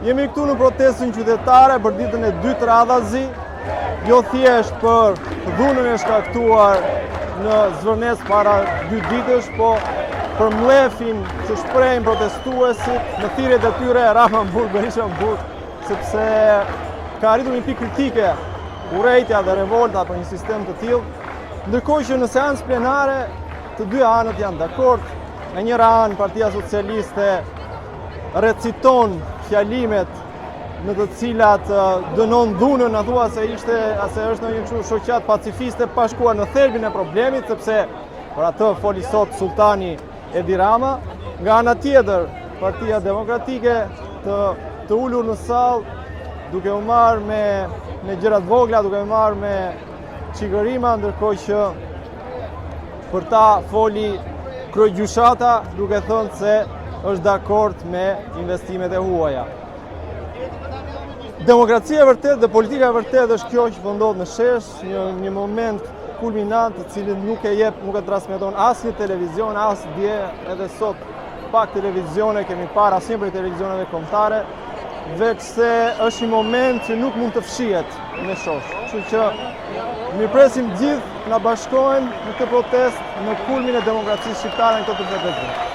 Jemi këtu në protestën qytetare për ditën e 2 radhazi, jo thjesht për dhunën e shkaktuar në Zvërnes para 2 ditësh, po për mlefin që shprejnë protestuesit në thirrjet e tyre Rahmanburg, Berisha-Burg, sepse ka arritur një pikë kritike urrejtja dhe revolta për një sistem të tillë, ndërkohë që në seancë plenare të dy anët janë dakord. Në njëra anë Partia Socialiste reciton fjalimet në të cilat dënon dhunën, thua se është një kështu shoqat pacifiste pa shkuar në thelbin e problemit, sepse për atë foli sot Sultani Edi Rama. Nga ana tjetër, Partia Demokratike të ulur në sallë, duke u marrë me gjërat vogla, duke u marrë me çikërima, ndërkohë që për ta foli Kryegjyshata, duke thënë se është dakord me investimet e huaja. Demokracia e vërtet dhe politika e vërtet është kjo që po ndodh në shesh, një moment kulminant të cilin nuk e transmeton asnjë televizion, as dje edhe sot pak televizione kemi parë, asnjë prej televizioneve kombëtare, veç se është një moment që nuk mund të fshihet me shosh. Kështu që mirëpresim gjithë na bashkohen në këtë protestë në kulmin e demokracisë shqiptare në këtë 2025.